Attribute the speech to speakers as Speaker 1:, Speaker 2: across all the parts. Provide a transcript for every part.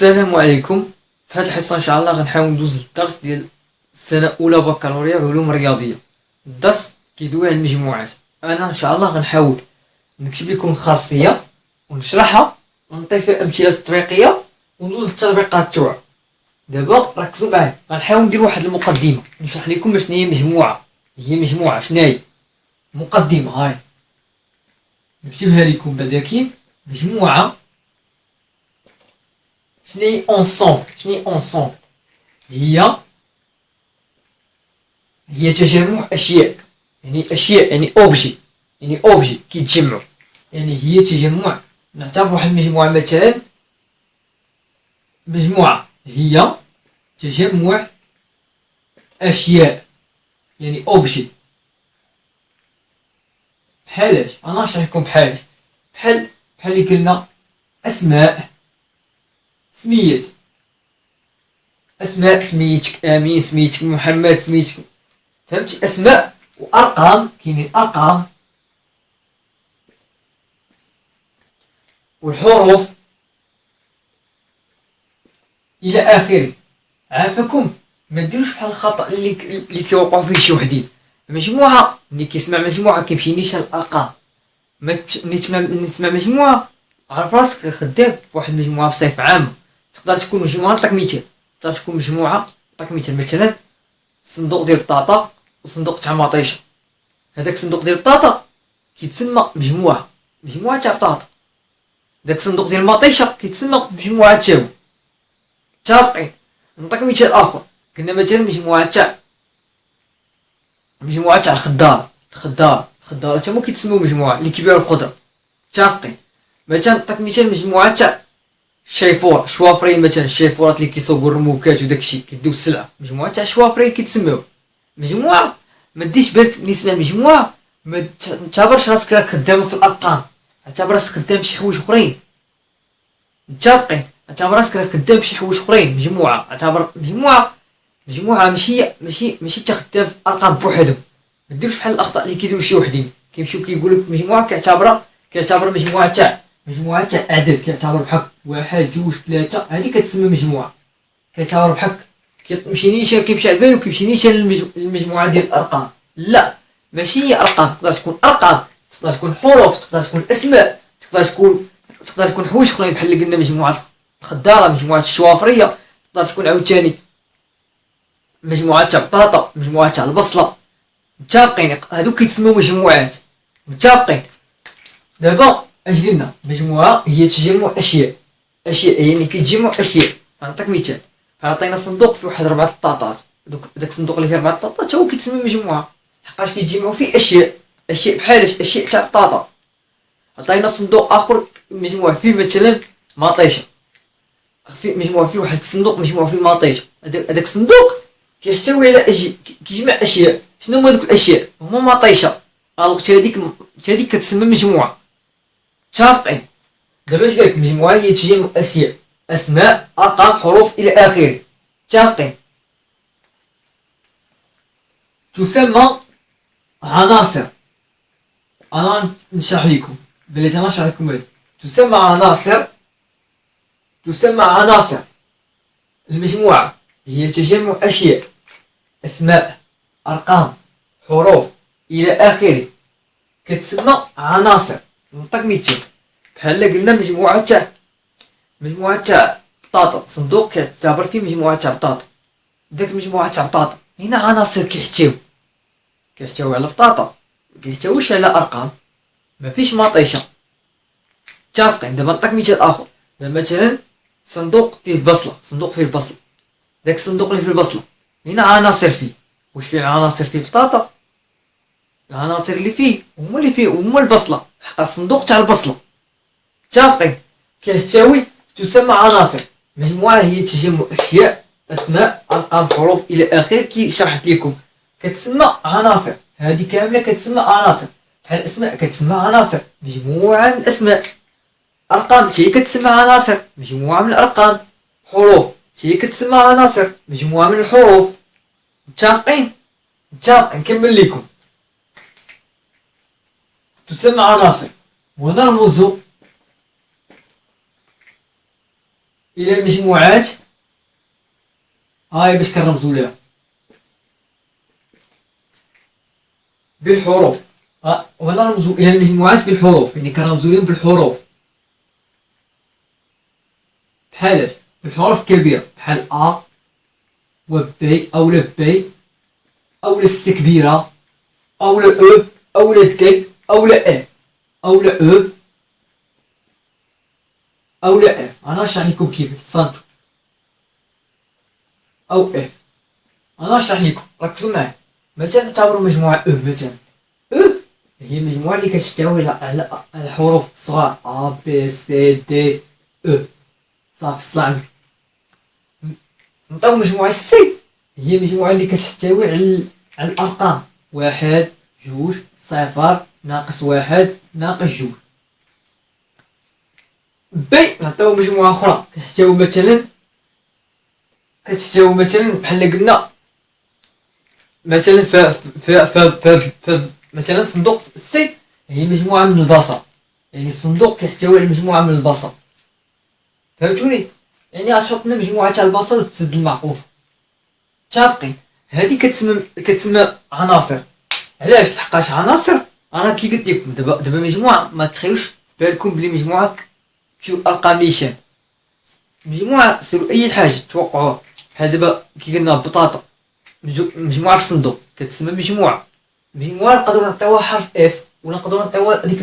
Speaker 1: السلام عليكم. في هذه الحصه ان شاء الله غنحاول ندوز للدرس ديال السنه الاولى بكالوريا علوم رياضيه. الدرس كيدوي على المجموعات. انا ان شاء الله غنحاول نكتب لكم الخاصيه ونشرحها ونعطي فيها امثله تطبيقيه وندوز للتطبيقات تاعها. دابا ركزوا معايا، غنحاول ندير واحد المقدمه نشرح لكم شنو هي مجموعه. شنو هي مقدمه؟ هاي نكتبها لكم بعدا. كاين مجموعه شنو هي انصومبل؟ هي تجمع اشياء، يعني اشياء يعني اوبجي كيتجمعوا، يعني هي تجمع. نعتبر واحد المجموعه مثلا مجموعه هي تجمع اشياء، يعني اوبجي. بحالاش؟ انا نشرح لكم بحالاش. بحال اللي قلنا اسماء، سميت، سميتك امين، سميتك محمد، سميتك، فهمتي؟ اسماء. وارقام، كاينين ارقام والحروف الى اخره. عافاكم ما ديروش بحال الخطا اللي كيوقعوا فيه شي وحدين. مجموعه ملي كيسمع مجموعه كيمشي نيشان الارقام. ملي تسمع مجموعه عرف راسك خدام في واحد المجموعه بصفه عامه. تقدر تكون مجموعه، نعطيك مثال، تقدر تكون مجموعه، نعطيك مثال مثلا صندوق ديال البطاطا وصندوق تاع مطيشه. هذاك الصندوق ديال البطاطا كيتسمى مجموعه تاع بطاطا. داك الصندوق ديال المطيشه كيتسمى مجموعه تاعو. متفقين؟ نعطيك مثال اخر. قلنا مثلا مجموعه تاع الخضار تا هما كيتسموا مجموعه اللي كيبيعوا الخضره. متفقين؟ مثلا نعطيك مثال مجموعه تاع شوافرين، مثلا الشيفورات اللي كيصوبوا الرموكات وداكشي كيديو السلعه. مجموعه تاع شوافرين كيتسموا مجموعه. ما ديش بالك نسمع مجموعه ما تعتبرش راسك راك خدام في الارقام، اعتبر راسك خدام في شي حوايج اخرين. متفقين؟ اعتبر راسك راك خدام في شي حوايج اخرين. مجموعه، اعتبر مجموعه ماشي تخدام في الارقام بوحدهم. ما ديروش بحال الاخطاء اللي كيديروا شي وحدين، كيمشيو كيقولوا لك مجموعه كيعتبر مجموعه تاع اعداد، كيعتبر بحال واحد جوج ثلاثه، هذه كتسمى مجموعه. كيعتبر بحال كيمشي نيشان، كيمشي على بالو كيمشي نيشان المجموعه ديال الارقام. لا، ماشي هي ارقام. تقدر تكون ارقام، تقدر تكون حروف، تقدر تكون اسماء، تقدر تكون حوايج اخرين بحال اللي قلنا مجموعه الخضاره، مجموعه الشوافريه. تقدر تكون عاوتاني مجموعه تاع البطاطا، مجموعه تاع البصله. متفقين؟ هادو كيتسموا مجموعات. متفقين؟ دابا اش قلنا؟ مجموعه هي تجمع اشياء يعني كيتجمع اشياء. نعطيك مثال، عطينا صندوق فيه واحد 4 بطاطات. داك الصندوق اللي فيه 4 بطاطات هو كيتسمى مجموعه، حقاش كيتجمعوا فيه اشياء بحالاش اشياء تاع بطاطا. عطينا صندوق اخر مجموع فيه مثلا مطيشه، في مجموع فيه واحد الصندوق مجموع فيه مطيشه. هذاك الصندوق كيحتوي على كيجمع اشياء. شنو هما دوك الاشياء؟ هما مطيشه. الوقت هذيك كتسمى مجموعه. متفقين؟ دابا اش قالك؟ مجموعه هي تجمع اشياء، اسماء، ارقام، حروف الى اخره. متفقين؟ تسمى عناصر. انا نشرح لكم، بلاتي انا نشرح لكم هذه. تسمى عناصر المجموعه هي تجمع اشياء، اسماء، ارقام، حروف الى اخره. كتسمى عناصر. نعطيك مثال، بحال قلنا مجموعه تاع بطاطا. صندوق كيعتبر فيه مجموعه تاع بطاطا. داك المجموعه تاع بطاطا هنا عناصر كيحتوي على بطاطا، كيحتويش على ارقام، ما فيش مطيشه. متفقين؟ دابا نعطيك مثال اخر. دابا مثلا صندوق فيه البصله. داك الصندوق اللي فيه البصله هنا عناصر فيه. واش فيه العناصر؟ فيه بطاطا. العناصر اللي فيه هما البصله، حق الصندوق تاع البصله. متفقين؟ كيحتوي، تسمى عناصر. مجموعه هي تجمع اشياء، اسماء، ارقام، حروف الى اخره. كي شرحت لكم كتسمى عناصر. هذه كامله كتسمى عناصر. بحال الاسماء كتسمى عناصر، مجموعه من الاسماء. ارقام هي كتسمى عناصر، مجموعه من الارقام. حروف هي كتسمى عناصر، مجموعه من الحروف. متفقين؟ نكمل لكم. تسمى عناصر ونرمز الى المجموعات، هاي باش كنرمزو ليها بالحروف. وهنا نرمزو الى المجموعات بالحروف، يعني كنرمزو لهم بالحروف بحال بالحروف الكبيرة بحال ا و بي اولا بي اولا سي كبيرة اولا او اولا دي اولا اف اولا او اولا اف. انا نشرح لكم كيف تصنتو او اف. انا نشرح لكم ركزوا معايا. مثلا نعتبروا مجموعة او، مثلا او هي المجموعة اللي كتحتوي على الحروف الصغار ا بي سي دي او. صافي صلع. نعطيو مجموعة سي، هي المجموعة اللي كتحتوي على الأرقام واحد جوج صفر ناقص واحد ناقص جوج. بي نعطيو مجموعة أخرى كتحتوي مثلا بحال قلنا مثلا مثلا صندوق سي هي مجموعة من البصر، يعني صندوق كيحتوي على مجموعة من البصر. فهمتوني؟ يعني غتحط لنا مجموعة تاع البصر وتسد المعقوف. متفقين؟ هذه كتسمى عناصر. علاش؟ لحقاش عناصر انا كي قلت لكم دابا مجموعه ما تخيلوش في بالكم بلي مجموعه ارقام نيشان. مجموعه سيروا اي حاجه توقعوها بحال دابا كي قلنا بطاطا مجموعه في الصندوق كتسمى مجموعه نقدروا نعطيوها حرف اف، ولا نقدروا نعطيوها ديك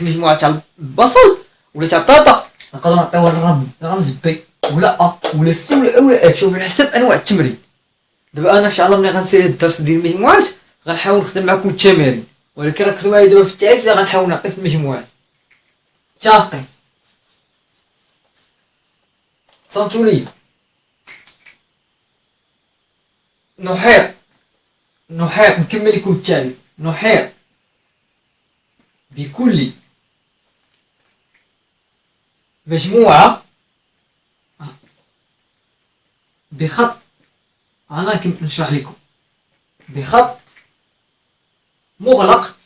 Speaker 1: المجموعه تاع البصل ولا تاع البطاطا نقدروا نعطيوها الرمز بي ولا ا ولا سي ولا اف. شوف على حسب انواع التمرين. دابا انا ان شاء الله ملي غنسالي الدرس ديال المجموعات غنحاول نخدم معكم التمارين، ولكن ركزوا معايا دابا في التعريف اللي غنحاول نعطي في المجموعات. متفقين؟ صنتوا لي. نحيط نكمل لكم التعريف. نحيط بكل مجموعة بخط، انا نشرح لكم، بخط مغلق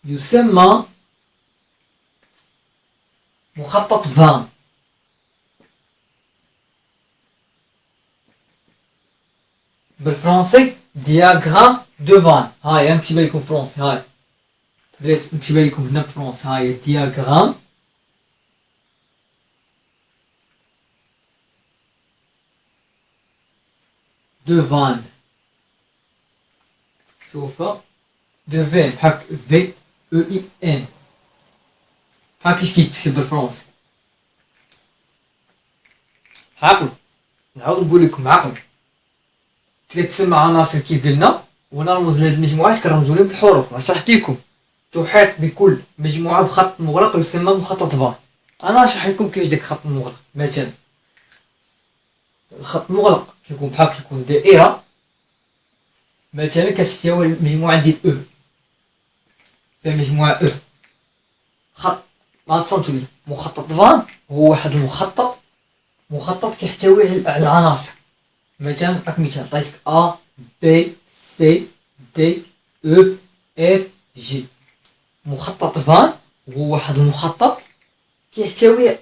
Speaker 1: يسمى مخطط فان. بالفرنسي دياغرام دو فان. هاي نكتبها لكم فرنسي، هاي بليس نكتبها لكم هنا بفرنسي، هاي دياغرام دو فان. شوفها دو فين بحال في او اي ان بحال كيفاش كيتكتب بالفرنسي. عقل نعاود نقول لكم عقل. كتسمى عناصر كيف قلنا، ونرمز لهاد المجموعات كنرمزو لهم بالحروف. شرحت لكم تحيط بكل مجموعة بخط مغلق يسمى مخطط فان. انا نشرح لكم كيفاش داك الخط المغلق. مثلا الخط المغلق كيكون بحال كيكون دائرة مثلا كتحتوي على مجموعة ديال او، فيها مجموعة او. خط ما تصنتوا لي مخطط فان هو واحد مخطط كيحتوي على العناصر. مثلا نعطيك مثال، عطيتك ا بي سي دي او اف جي. مخطط فان هو واحد المخطط كيحتوي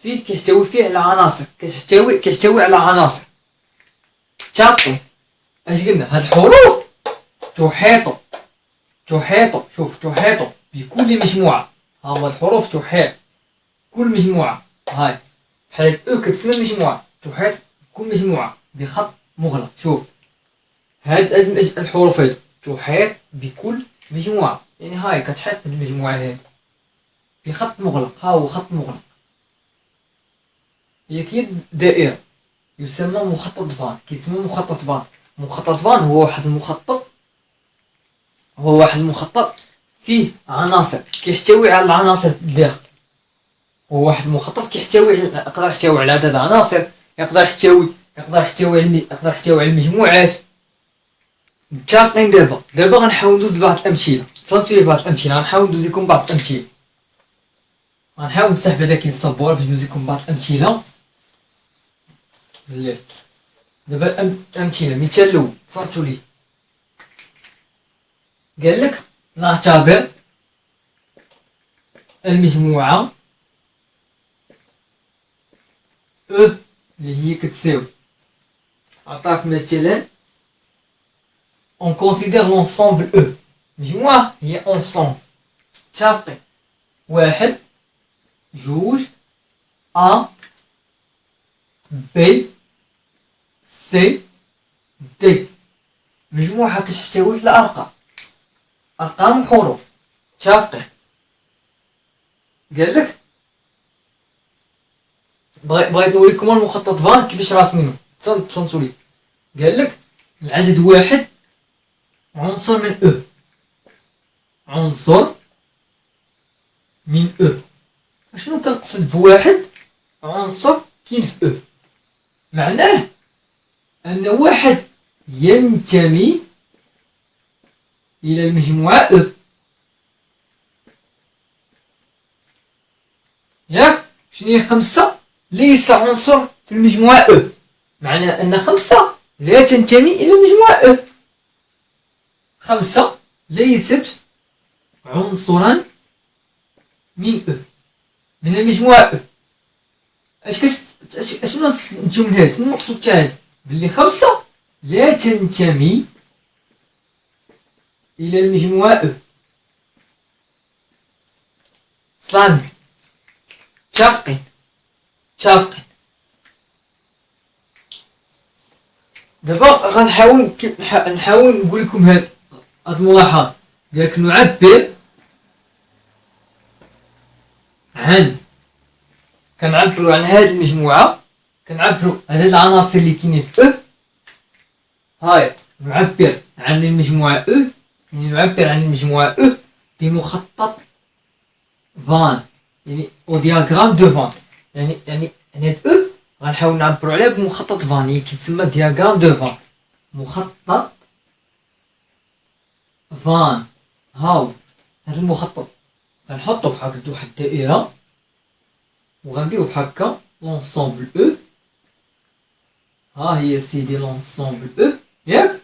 Speaker 1: كيحتوي فيه على عناصر، كيحتوي على عناصر. متفقين؟ اش قلنا؟ هاد الحروف تحيط بكل مجموعة. ها هما الحروف تحيط كل مجموعة. هاي بحال او كتسمى مجموعة تحيط بكل مجموعة بخط مغلق. شوف هاد الحروف هادو تحيط بكل مجموعة، يعني هاي كتحيط المجموعة هادي بخط مغلق. ها هو خط مغلق، هي كي دائرة يسمى مخطط فان. كيتسمى مخطط فان. مخطط فان هو واحد المخطط فيه عناصر كيحتوي على العناصر الداخل. هو واحد المخطط كيحتوي يقدر يحتوي على عدد عناصر، يقدر يحتوي على المجموعات. متفقين؟ دابا غنحاول ندوز بعض الامثله. فهمتوا لي بعض الامثله؟ غنحاول ندوز لكم بعض الامثله. غنحاول نسحب على كاين السبوره باش ندوز لكم بعض الامثله. دابا الامثله، مثال الاول صنتوا لي. قال لك نعتبر المجموعه او اللي هي كتساوي عطاك مثلا on considère l'ensemble E مجموعة هي ensemble تعطي واحد جوج A B C D مجموعة كتحتوي على أرقام وحروف تعطي قالك بغيت نوريكم المخطط فان كيفاش راسمينو تصنتو لي قالك العدد واحد عنصر من او عنصر من او اشنو كنقصد بواحد عنصر كاين في او معناه ان واحد ينتمي الى المجموعه او ياك شنو هي خمسة ليس عنصر في المجموعه او معناه ان خمسة لا تنتمي الى المجموعه او خمسة ليست عنصرا من او من المجموعة او اشنو نتوما هاد شنو المقصود تاعها بلي خمسة لا تنتمي الى المجموعة او صلان متفقين دابا غنحاول نقول لكم هاد الملاحظة ديالك نعبر عن كنعبروا عن هاد المجموعة كنعبروا على هاد العناصر اللي كاينين في او هاي نعبر عن المجموعة او يعني نعبر عن المجموعة او بمخطط فان يعني او دياغرام دو فان يعني هاد او غنحاول نعبروا عليها بمخطط فان اللي كيتسمى دياغرام دو فان مخطط فان هاو هاد المخطط غنحطو بحال واحد الدائرة وغنديرو بحال هكا لونسومبل او ها هي سيدي لونسومبل او ياك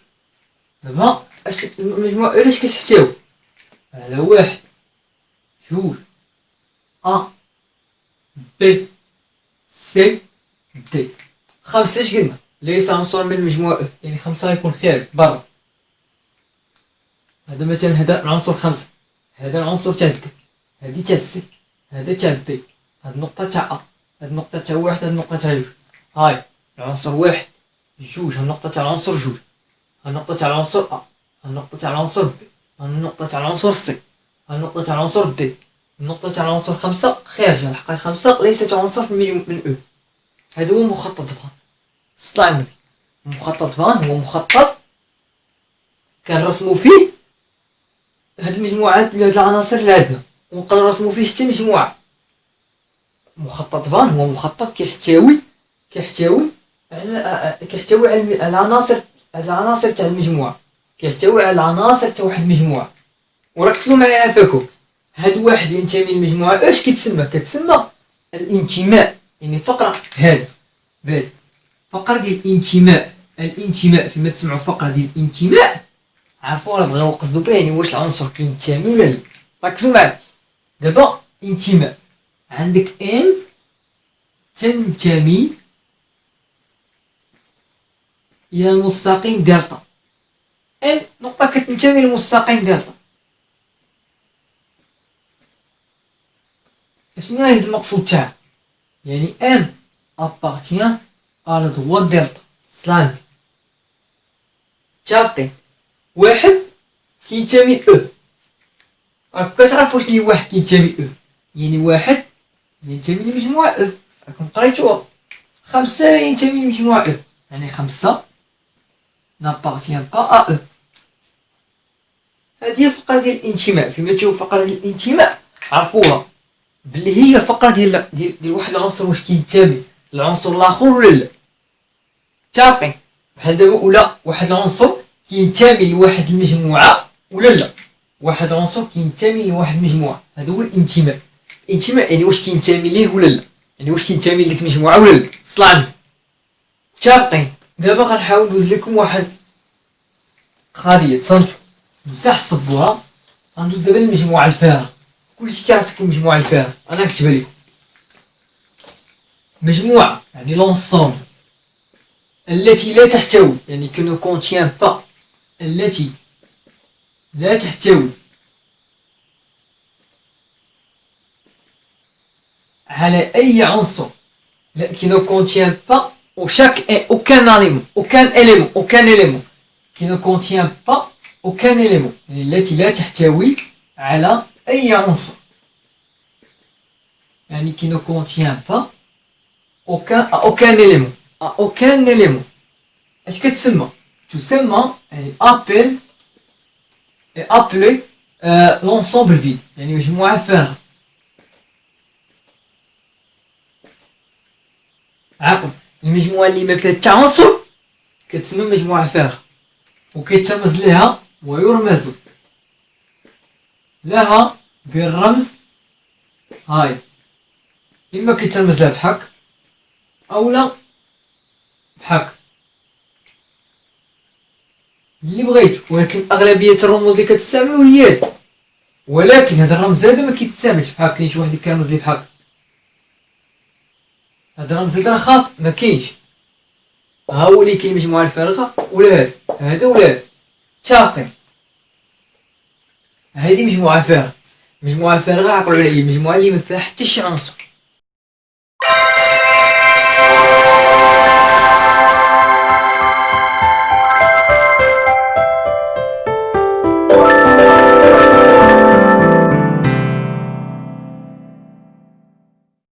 Speaker 1: دابا اش المجموعة او اش كتحتوي على واحد جوج ا بي سي دي خمسة اش قلنا ليس عنصر من المجموعة او يعني خمسة غيكون خارج برا هذا مثلا هذا العنصر خمسة هذا العنصر تاع دي هادي تاع سي هذا تاع بي هاد النقطة تاع ا هاد النقطة تاع واحد هاد النقطة تاع جوج هاي العنصر واحد جوج هاد النقطة تاع العنصر جوج هاد النقطة تاع العنصر ا هاد النقطة تاع العنصر بي هاد النقطة تاع العنصر سي هاد النقطة تاع العنصر دي النقطة تاع العنصر خمسة خارجة الحقيقة خمسة ليست عنصر من او هذا هو مخطط فان صلى النبي مخطط فان هو مخطط كنرسمو فيه هاد المجموعات هاد العناصر اللي عندنا ونقدر نرسمو فيه حتى مجموعة مخطط فان هو مخطط كيحتوي على العناصر تاع المجموعة كيحتوي على العناصر تاع واحد المجموعة وركزوا معايا فاكم هاد واحد ينتمي للمجموعة اش كتسمى الانتماء يعني فقرة هذا بال فقرة ديال الانتماء فيما تسمعوا فقرة ديال الانتماء عرفوا راه بغاو نقصدوا بها يعني واش العنصر كينتمي ولا لا ركزوا معايا دابا انتماء عندك ان تنتمي الى المستقيم دلتا ان نقطة كتنتمي للمستقيم دلتا شنو هي المقصود تاعها يعني ام appartient à la droite دلتا سلام متفقين واحد كينتمي او راك كتعرف واش هي واحد كينتمي او يعني واحد ينتمي لمجموعة او راكم قريتوها خمسة ينتمي لمجموعة او يعني خمسة n'appartient pas à eux هذه الفقرة ديال الانتماء فيما تشوف فقرة ديال الانتماء عرفوها بلي هي الفقرة ديال واحد العنصر واش كينتمي للعنصر الاخر ولا لا متفقين بحال دابا ولا واحد العنصر كينتمي لواحد المجموعة ولا لا واحد العنصر كينتمي لواحد المجموعة هذا هو الانتماء الانتماء يعني واش كينتمي ليه ولا لا يعني واش كينتمي لديك المجموعة ولا لا صلاني متفقين دابا غنحاول ندوز لكم واحد قضية تصنتو بصح صبوها غندوز دابا للمجموعة الفارغة كلشي كيعرف ديك المجموعة الفارغة انا كتبها لكم مجموعة يعني l'ensemble. التي لا تحتوي يعني qui ne contient pas. التي لا تحتوي على أي عنصر. qui ne contient pas aucun élément qui ne contient pas aucun élément يعني التي لا تحتوي على أي عنصر يعني qui ne contient pas aucun élément. اش كتسمى؟ تسمى يعني appeler l'ensemble vide يعني مجموعة فارغة. عقل المجموعة اللي ما فيها حتى عنصر كتسمى مجموعة فارغة وكيترمز لها ويرمز لها بالرمز هاي، إما كيترمز لها بحك أو لا بحك اللي بغيتو، ولكن أغلبية الرموز اللي كتستعملو هي هاد. ولكن هاد الرمز هذا ما كيتستعملش بحال كاين شي واحد اللي كيرمز ليه بحال هاد الرمز هذا خاطئ ما كاينش. ها هو اللي كاين المجموعة الفارغة ولا هذا ولا هذا تاقي. هادي مجموعة فارغة. مجموعة فارغة عقلوا عليا المجموعة اللي ما فيها حتى شي عنصر.